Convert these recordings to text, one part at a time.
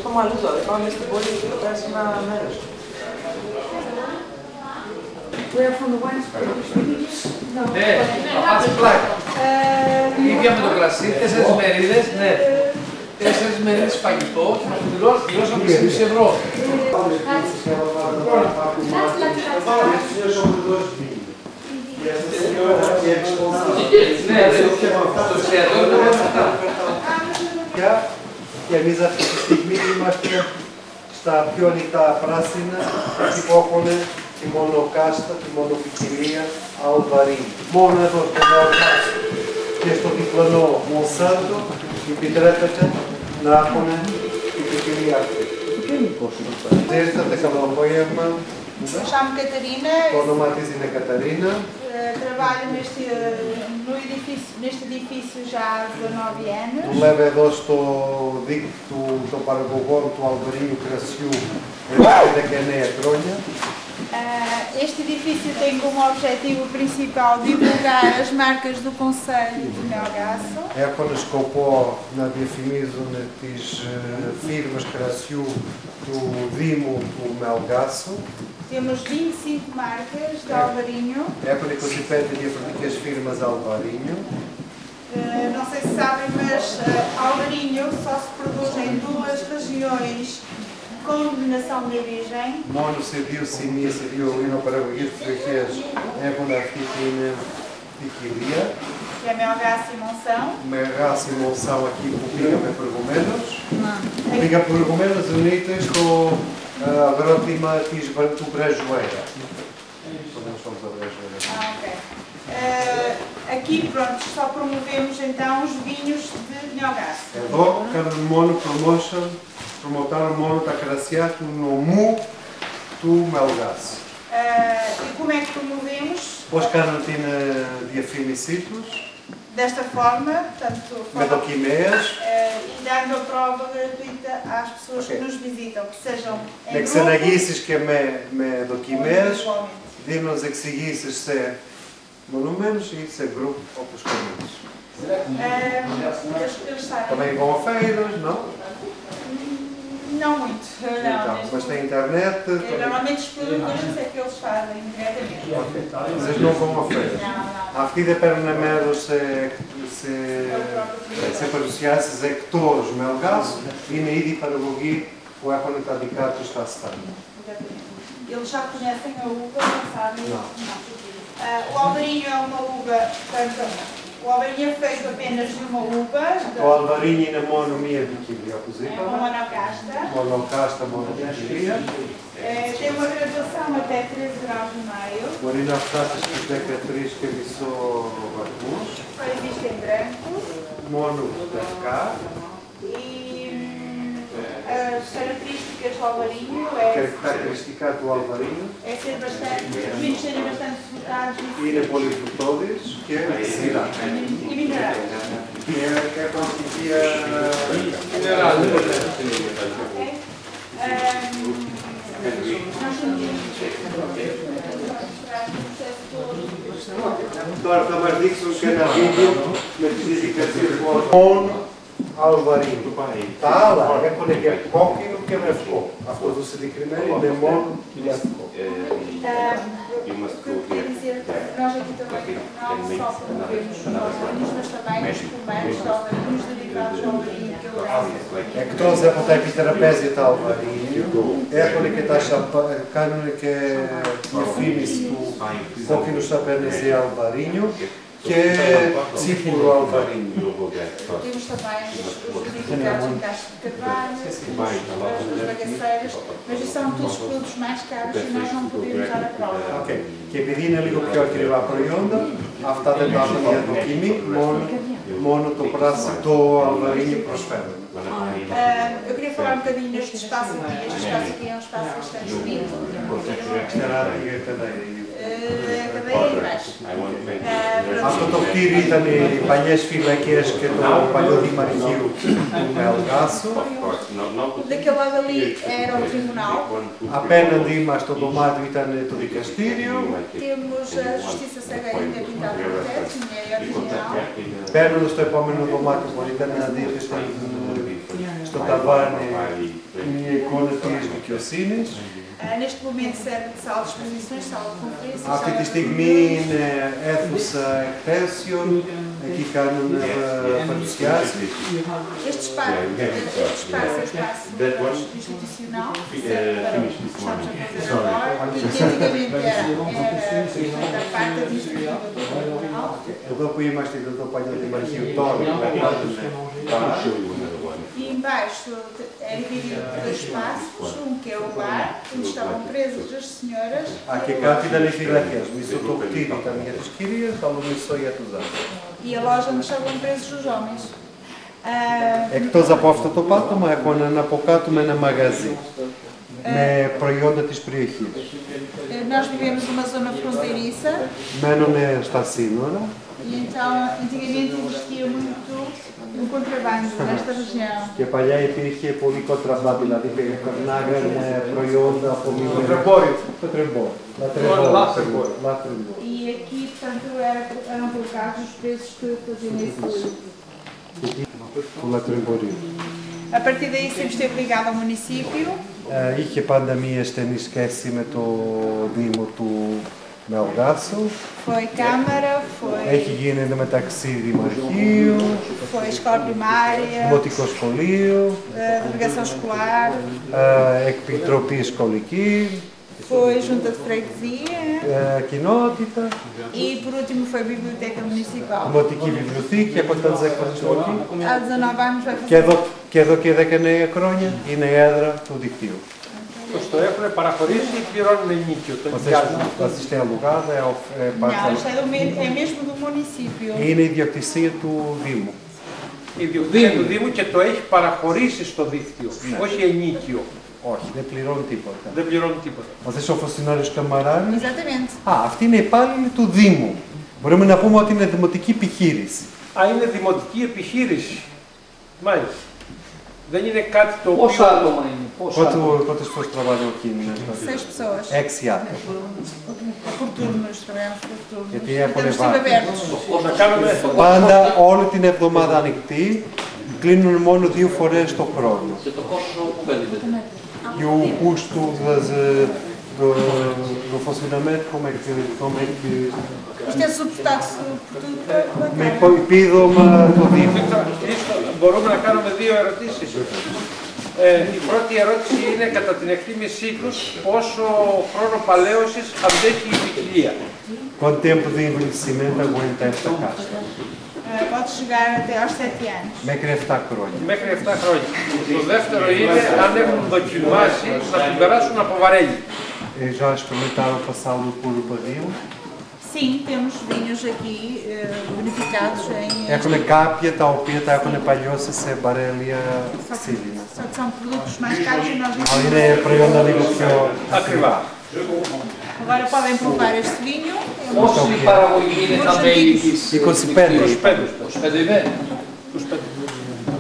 Πάμε αλλού τώρα, πάμε στην πόλη και πέρα σε ένα μέρος. We are from the wine school. Ναι, πάτσε πλάκα. Ίδια με το κρασί, 4 μερίδες, ναι. 4 μερίδες φαγητό και μας πληρώσαμε 6,5 ευρώ. Ναι, το εστιατόριο δεν είναι αυτά. Και εμείς αυτή τη στιγμή είμαστε στα πιο ανοιχτά πράσινα, εκεί που έχουν τη μονοκάστα, τη μονοπικιλία Αλβαρίνη. Μόνο εδώ στο Νεοκάστο και στο διπλανό Μονσάντο επιτρέπεται να έχουν την ποικιλία αυτή. Ήρθατε καλό απόγευμα. Chamo Catarina. Το όνομα της είναι Καταρίνα. Trabalho neste edifício já há 19 anos. Δουλεύει εδώ στο δίκτυο των παραγωγών του Αλβαρίνιου κρασιού εδώ και 19 χρόνια. Este edifício tem como objetivo principal divulgar as marcas do Conselho de Melgaço. Έχουν σκοπό να διαφημίζουν τις φίρμες κρασιού του Δήμου του Μελγάσου. Temos 25 marcas de Alvarinho. Έχουν 25 διαφορετικές φίρμες Alvarinho. Não sei se sabem, mas Alvarinho só se produz em 2 regiões com denominação de origem. Μόνο σε 2 σημεία, σε 2 υνοπαραγωγικές περιοχές έχουν αυτή την ποικιλία. Que é Melgaço e Monção. Melgaço e Monção aqui που πήγαμε προηγουμένως. Πήγα προηγουμένως εννοείται στο αγρότημα του Brejoeira. Aqui, pronto, só promovemos então os vinhos de Melgaço. Εδώ κάνουν μόνο promotion, προμοτάρουν μόνο τα κρασιά του νομού του Μελγάσου. E como é que promovemos? Πώς κάνουν την διαφήμισή τους? Desta forma, portanto, με δοκιμές. E dando a prova gratuita às pessoas que nos visitam, que sejam em με εξαναγήσεις και με δοκιμές, δίνοντας εξηγήσεις σε μονομένους ή σε γκρουπ όπως κανείς. Também vão a feiras, não? Não muito. Mas tem internet? Normalmente os produtores é que eles fazem diretamente. Vocês não vão a feiras? Αυτοί δεν παίρνουν μέρος σε παρουσιάσεις εκτός Μελγάσου, είναι ήδη παραγωγοί που έχουν τα δικά τους τα στάνια. Eles já conhecem a uva, não sabem? Não. O Alvarinho é uma uva, portanto, o Alvarinho é feito apenas de uma uva. Το Αλβαρίνι είναι μόνο μία ποικιλία, όπως É είπαμε. uma monocasta. Μονοκάστα, μονοπικιλία. Tem uma graduação até 13 graus e meio. Μπορεί να φτάσει στους 13,5 βαθμούς. Só existe em branco. Μόνο λευκά. E as características do Alvarinho Τα χαρακτηριστικά του Αλβαρίνου é ser bastante, os vinhos serem bastante frutados είναι πολύ φρουτώδεις και σειρά. e minerais. Και έχουν στοιχεία Τώρα θα μας δείξουν και ένα βίντεο με τις διαδικασίες του Αλβαρίνου. Τα άλλα έχουν και κόκκινο και λευκό. Αυτό το συγκεκριμένο είναι μόνο λευκό. Quer dizer, nós aqui também não só promovemos os alvarinhos, mas também os espumantes, os alvarinhos derivados do alvarinho, que eu Εκτός από τα επιτραπέζια τα Αλβαρίνου, έχουν και κάνουν και διαφήμιση του κόκκινου σαμπέρνεζε Αλβαρίνου και τσίπουρο Αλβαρίνου. temos também os verificados em Castro de Carvalho, as bagaceiras, mas isso são todos os produtos mais caros e nós não podemos dar a prova. Okay. Και επειδή είναι λίγο πιο ακριβά προϊόντα, αυτά δεν τα έχουν για δοκιμή, μόνο το πράσινο, το Αλβαρίνι προσφέρουν. Eu queria falar um bocadinho neste espaço aqui. Este espaço aqui é um espaço bastante bonito. A cadeia e baixo. Αυτό το κτίριο ήταν οι παλιές φυλακές και το παλιό δημαρχείο του Μελγάσου. Daquele lado ali era o tribunal. Απέναντι μας το δωμάτιο ήταν το δικαστήριο. Temos a Justiça Cega ainda pintada no teto, é original. Παίρνοντας το επόμενο δωμάτιο μπορείτε να δείτε Στο ταβάνι είναι η εικόνα της δικαιοσύνης. Neste momento serve de sala de exposições, sala de conferências. Αυτή τη στιγμή είναι αίθουσα εκθέσεων, εκεί κάνουν παρουσιάσεις. Este espaço é espaço institucional, serve para os que estamos a fazer agora, e que antigamente era a parte administrativa do tribunal. Εδώ που είμαστε, εδώ το παλιό δημαρχείο τώρα που κάνουν. E embaixo é dividido por dois espaços, que é o bar, onde estavam presas as senhoras. Και κάτι ήταν οι φυλακές. Μισό το κτίριο ήταν για τις κυρίες, άλλο μισό για τους άντρες. E a loja onde estavam presos os homens. Εκτός από αυτό το πάτωμα, έχω έναν από κάτω με ένα μαγαζί με προϊόντα της περιοχής. Nós vivemos numa zona fronteiriça. Μένουν στα σύνορα. E então, antigamente existia muito o contrabando nesta região. Και παλιά υπήρχε πολύ κοντραμπάντι, δηλαδή περνάγανε προϊόντα από μικρό. Λατρεμπόριο. E aqui, portanto, eram colocados os presos que faziam esse. Του λατρεμπορίου. A partir daí sempre esteve ligado ao município. Είχε πάντα μία στενή σχέση με το Δήμο του Μελγάσου. Foi Câmara, foi. Έχει γίνει εντωμεταξύ Δημαρχείο, Foi escola primária. Δημοτικό Σχολείο, Delegação escolar. Επιτροπή Σχολική, Foi junta de freguesia. κοινότητα, E por último foi a biblioteca municipal. Δημοτική Βιβλιοθήκη, από τα έκφραση του εκεί. Há 19 anos vai fazer. Και εδώ και 19 χρόνια είναι η έδρα του δικτύου. Το έχουν παραχωρήσει ή πληρώνουν ενίκιο, το Vocês têm alugado, Não, isto é mesmo do município. Είναι η ιδιοκτησία του Δήμου. η ιδιοκτησία του Δήμου και το έχει παραχωρήσει στο δίκτυο, όχι ενίκιο. Όχι, δεν πληρώνει τίποτα. Δεν πληρώνει τίποτα. Ο θες ο Φωσινάριος Καμαράνης. Exatamente. Αυτή είναι υπάλληλη του Δήμου. Μπορούμε να πούμε ότι είναι δημοτική επιχείρηση. Είναι δημοτική επιχείρηση. Μάλιστα. Δεν είναι κάτι το οποίο... Πόσα άτομα είναι, Quantas pessoas trabalham aqui nesta? 6 pessoas. 6 άτομα. Por turnos, trabalhamos por turnos. Γιατί Temos έχουν sempre βάλει. abertos. Να κάνουμε... Πάντα όλη την εβδομάδα ανοιχτή, κλείνουν μόνο 2 φορές το χρόνο. Και το πόσο που παίρνετε. E o custo do funcionamento, como é que... Isto é suportado por tudo pela Με Câmara. επίδομα το Δήμο. Μπορούμε να κάνουμε 2 ερωτήσεις. Η πρώτη ερώτηση είναι κατά την εκτίμησή τους πόσο χρόνο παλαίωσης αντέχει η ποικιλία. Quanto tempo de envelhecimento aguenta esta caixa? Pode chegar até aos 7 anos. Μέχρι 7 χρόνια. Μέχρι 7 χρόνια. Το δεύτερο είναι αν έχουν δοκιμάσει να την περάσουν από βαρέλι. Já experimentaram passá-lo por barril? Sim, temos vinhos aqui beneficiados em. Έχουν κάποια τα οποία τα έχουν παλιώσει σε μπαρέλια ξύλινα. Só que são produtos mais caros e nós Αλλά είναι προϊόντα λίγο πιο Ακριβά. Agora podem provar este vinho. Πόση παραγωγή είναι τα μέλη της 25. 25 είναι.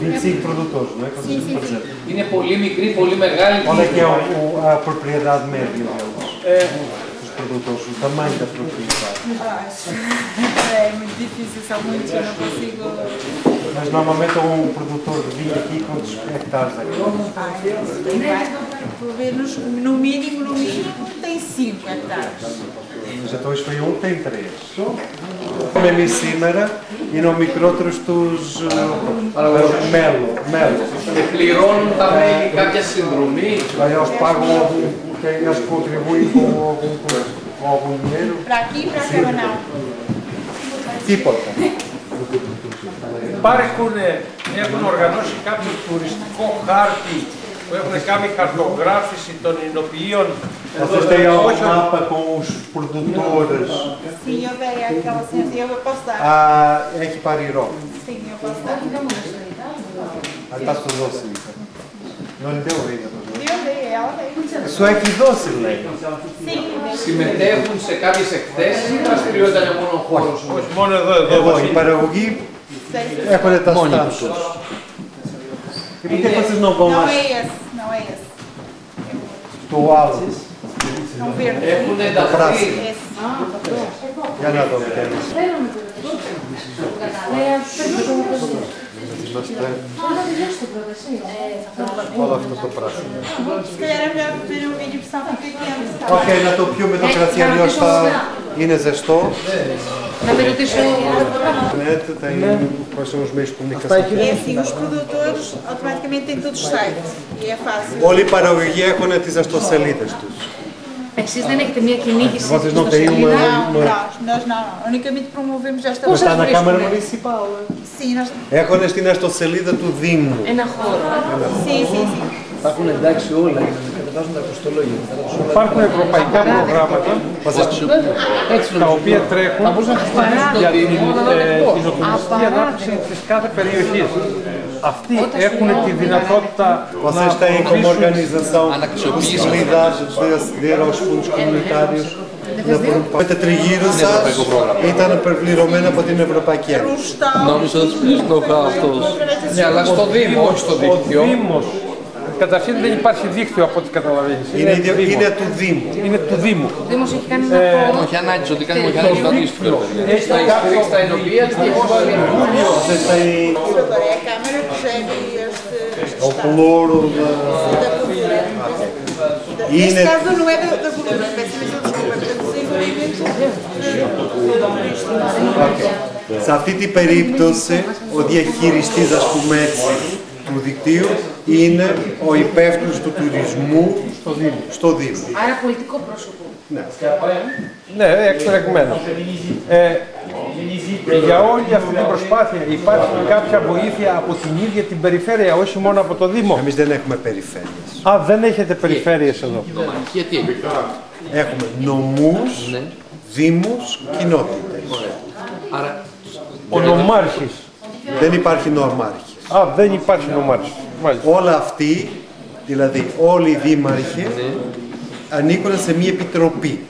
25 produtores, não é? Sim, sim, sim. Είναι πολύ μικρή, πολύ μεγάλη. Qual é que é a propriedade média deles? Dos produtores, o tamanho da propriedade. É muito difícil, são muitos, eu não consigo. Mas normalmente um produtor de vinho aqui, quantos hectares é Pelo menos, no mínimo, tem 5 hectares. Mas então isto foi tem 3. Mesmo σήμερα είναι ο μικρότερος τους μέλο. Και πληρώνουν τα μέλη κάποια συνδρομή. Eles pagam, eles contribuem com algum dinheiro? Para aqui e para a Câmara não. Τίποτα. Έχουν οργανώσει κάποιο τουριστικό χάρτη που έχουν κάνει χαρτογράφηση των εινοποιείων. Vocês têm algum mapa com os produtores? Sim, eu dei aquela senha, eu posso dar. Έχει πάρει ρο. Sim, eu posso dar. Está στο δώσει. Non le devo vedere. Eu dei, ela dei. Σου έχει δώσει, λέει. Sim, Συμμετέχουν σε κάποιες εκθέσεις ή δραστηριότητα είναι μόνο χώρος. Όχι, μόνο εδώ. Εδώ οι παραγωγοί έχουν τα στάντα τους. E por que vocês não vão não mais é esse, não é esse. do alto? É um verde. Έχουν ενταχθεί. Esse. Για να δω τι είναι. είμαστε όλο αυτό το πράσινο. Se calhar é melhor beber um vinho porque senão fica quente. Οκ, να το πιούμε το κρασί, αλλιώς θα είναι ζεστό. Να με ρωτήσω. Ναι, θα είναι quais são os meios de comunicação. É assim, os produtores automaticamente têm todos os sites e é fácil. Όλη η παραγωγή έχουν τις ιστοσελίδες τους. Εσείς δεν έχετε μια κυνήγηση Vocês στην não têm ιστοσελίδα? Nós não. Unicamente promovemos esta Πώς Está σας na Câmara βρίσκουνε? Municipal. Sim, nós... Έχουν στην ιστοσελίδα του Δήμου. Ένα χώρο. sim. Τα έχουν εντάξει όλα για να κατεβάζουν τα κοστολόγια. Υπάρχουν ευρωπαϊκά προγράμματα τα οποία τρέχουν για την κοινοτομιστική ανάπτυξη της κάθε περιοχής. Αυτοί έχουν τη δυνατότητα Vocês têm como organização possibilidade de aceder aos fundos comunitários. Τα τριγύρω σας ήταν πληρωμένα από την Ευρωπαϊκή Ένωση. Νόμιζα ότι πλήσουν αυτός. Ναι, αλλά στο Δήμο, όχι στο δίκτυο. Ο Δήμος, καταρχήν δεν υπάρχει δίκτυο από ό,τι καταλαβαίνεις. Είναι του Δήμου. Είναι του Δήμου. Ο Δήμος έχει κάνει ένα χώρο. Όχι ανάγκη, ότι κάνει όχι ανάγκη το αντίστοιχο. Έχει τα στηρίξει τα ενοποιία και έχει Vocês têm Agora é a Câmara que gere este o ploro da cultura. Neste caso não é da cultura, peço imensa desculpa, é do desenvolvimento turístico. Σε αυτή την περίπτωση, ο διαχειριστής, ας πούμε έτσι, του δικτύου είναι ο υπεύθυνος του τουρισμού στο Δήμο. Άρα πολιτικό πρόσωπο. Ναι. Ναι, εξελεγμένο. Για όλη αυτή την προσπάθεια υπάρχει κάποια βοήθεια από την ίδια την περιφέρεια, όχι μόνο από το Δήμο. Εμείς δεν έχουμε περιφέρειες. Α, δεν έχετε περιφέρειες εδώ. Γιατί. Έχουμε νομούς, δήμους, κοινότητες. Άρα. Ο νομάρχης. Δεν υπάρχει νομάρχης. Α, δεν υπάρχει νομάρχης. Μάλιστα. Όλα αυτοί, δηλαδή όλοι οι δήμαρχοι, ανήκουν σε μία επιτροπή.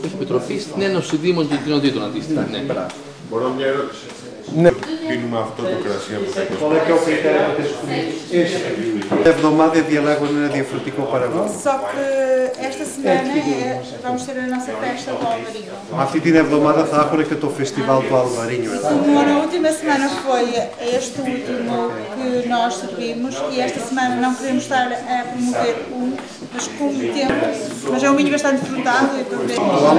Έχει επιτροπή στην Ένωση Δήμων και Κοινοτήτων αντίστοιχα. Ναι. Μπορώ μια ερώτηση. Ναι. Pίνουμε αυτό το κρασί από τα Την εβδομάδα διαλέγουν ένα διαφορετικό παραγωγό. Só que esta semana vamos ter a nossa festa do Alvarinho. Αυτή την εβδομάδα θα έχουν και το φεστιβάλ του Αλβαρίνιο. Como na última semana foi este último que nós servimos e esta semana não queremos estar a promover mas como temos, mas é um vinho bastante frutado e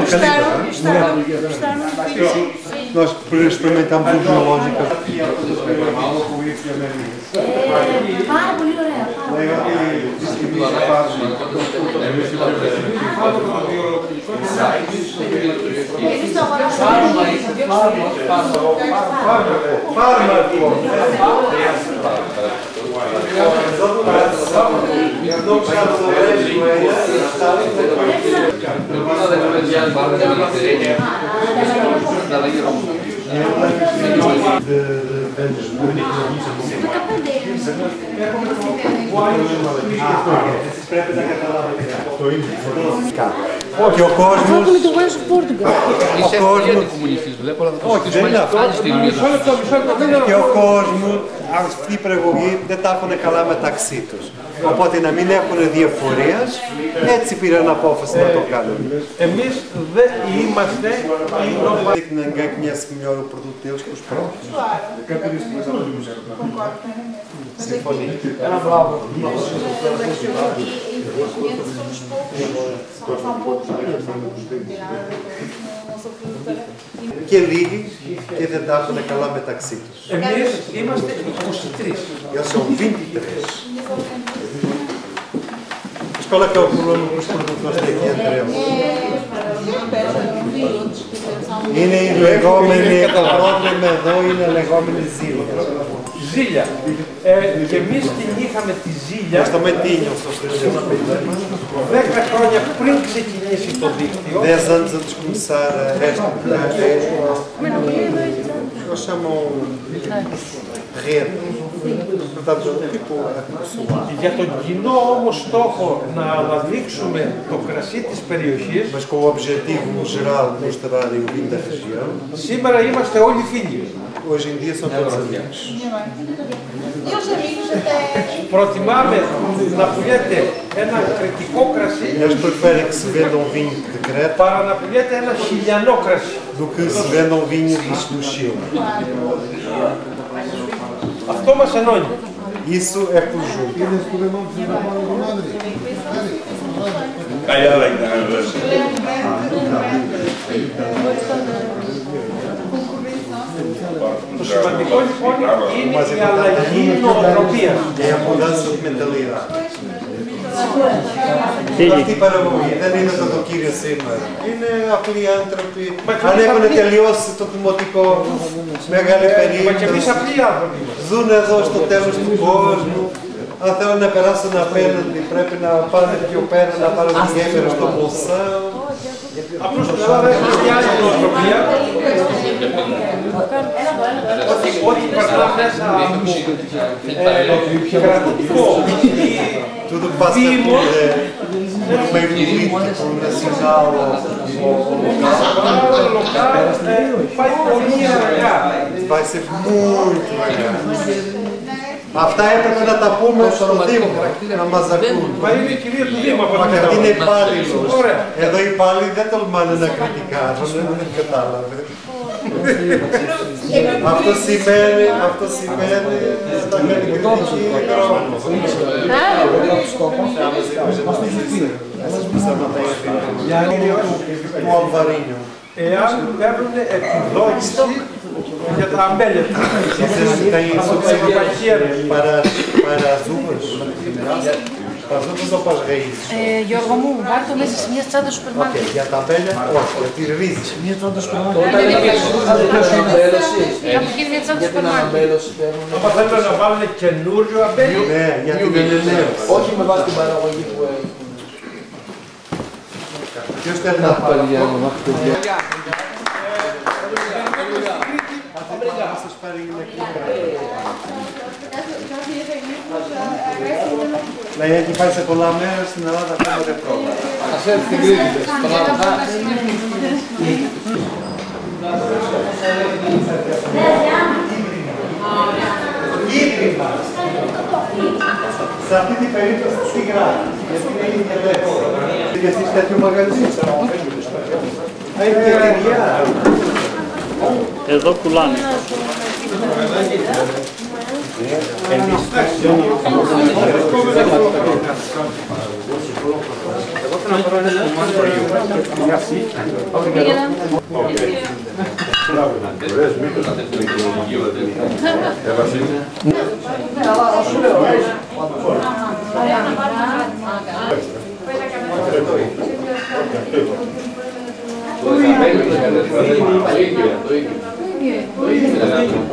gostaram do vinho. Nós experimentamos o geológico. Πάρα πολύ ωραία. Και ο κόσμος... Είσαι αντικομουνιστής, βλέπω, αλλά θα το συζητήσουμε άλλη στιγμή. Και ο κόσμος, αυτή η προεγωγή δεν τα έχουν καλά μεταξύ τους. Οπότε να μην έχουν διαφορίες, έτσι πήραν apófase να το κάνουν. Εμείς δεν είμαστε Tem ninguém que conhece melhor o produto deles que os próprios. Και λίγοι και δεν τα έχουν καλά μεταξύ τους. Εμείς είμαστε 23. Eles são 23. Mas qual é que é o problema com os produtores daqui entre eles? Είναι οι λεγόμενοι, το πρόβλημα εδώ είναι λεγόμενοι ζήλια. Ζήλια. Και εμείς κυνήγαμε τη ζήλια 10 χρόνια πριν ξεκινήσει το δίκτυο. 10 anos antes de começar esta eles chamam rede. Portanto, tipo Για τον κοινό όμως στόχο να αναδείξουμε το κρασί της περιοχής, mas com o objetivo geral de mostrarem o vinho da região, σήμερα είμαστε όλοι φίλοι. hoje em dia são todos amigos. E os amigos até. Προτιμάμε να πουλιέται ένα κρητικό κρασί Eles preferem que se venda um vinho de Creta παρά να πουλιέται ένα χιλιανό κρασί. do que se venda um vinho do Chile. Αυτό μας ενώνει. Isso é conjunto. Το σημαντικό λοιπόν είναι η αλλαγή νοοτροπίας. É a mudança de mentalidade. Αυτή η παραγωγή δεν είναι το κύριο σήμερα. Είναι απλοί άνθρωποι. Αν έχουν τελειώσει το δημοτικό, μεγάλη Μα και εμείς περίπτωση, απλοί άνθρωποι. ζουν εδώ στο τέλος του κόσμου. Αν θέλουν να περάσουν απέναντι, πρέπει να πάνε πιο πέρα, να πάρουν τη γέφυρα στο Μουσαίο. Απλώς στην Ελλάδα έχουμε μια άλλη νοοτροπία. Ό,τι περνά μέσα από κρατικό Tudo que passa no meio político, nacional ou local, vai πολύ αργά. vai ser muito legal. Αυτά έπρεπε να τα πούμε στο Δήμο, να μας ακούν. Μα είναι η κυρία του Δήμου από Μα την γιατί είναι υπάλληλος. Ωραία. Εδώ οι υπάλληλοι δεν τολμάνε να κριτικάρουν, δεν κατάλαβε. Αυτό σημαίνει να κάνει κριτική χρόνος. Του Αλβαρίνιου. Εάν παίρνουν επιδότηση για τα αμπέλια του. Tem subsídio para as uvas? Para as uvas ou para as raízes? Γιώργο μου, βάλ' το μέσα σε μια τσάντα σούπερ Ok, μάρκετ. για τα αμπέλια, όχι, για τις ρίζες. Μια τσάντα στο σπίτι. Κάπου γίνει μια τσάντα Για σούπερ την μάρκετ. αναμπέλωση παίρνουν. Άμα θέλουν να βάλουν καινούριο αμπέλιο, Ναι, γιατί είναι νέος. Όχι με βάση την παραγωγή που έχουν. Ποιος θέλει να πάρει? Δηλαδή έχει πάει σε πολλά μέρη στην Ελλάδα ακόμα δεν πρόβλημα. Ας έρθει την Κρήτη, στον Άδωνα. Σε αυτή την περίπτωση τι γράφει, γιατί είναι η λέξη. Και εσείς τέτοιο μαγαζί. Έχει και ταιριά. Εδώ πουλάνε.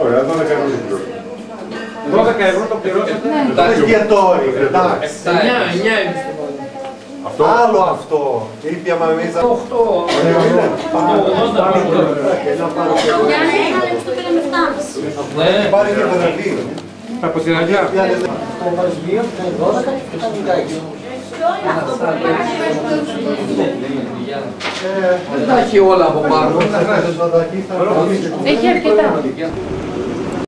Ωραία, 12 ευρώ το πληρώσατε. Εστιατόρι, εντάξει. 9 Άλλο αυτό. Ήπια μαμίζα. 8. Γιάννη, είχαμε στο πήραμε 7,5. Πάρει και βραβείο. Από την Αγιά. Το βασιλείο είναι 12 και το Σαντικάκι. Δεν τα έχει όλα από πάνω. Έχει αρκετά.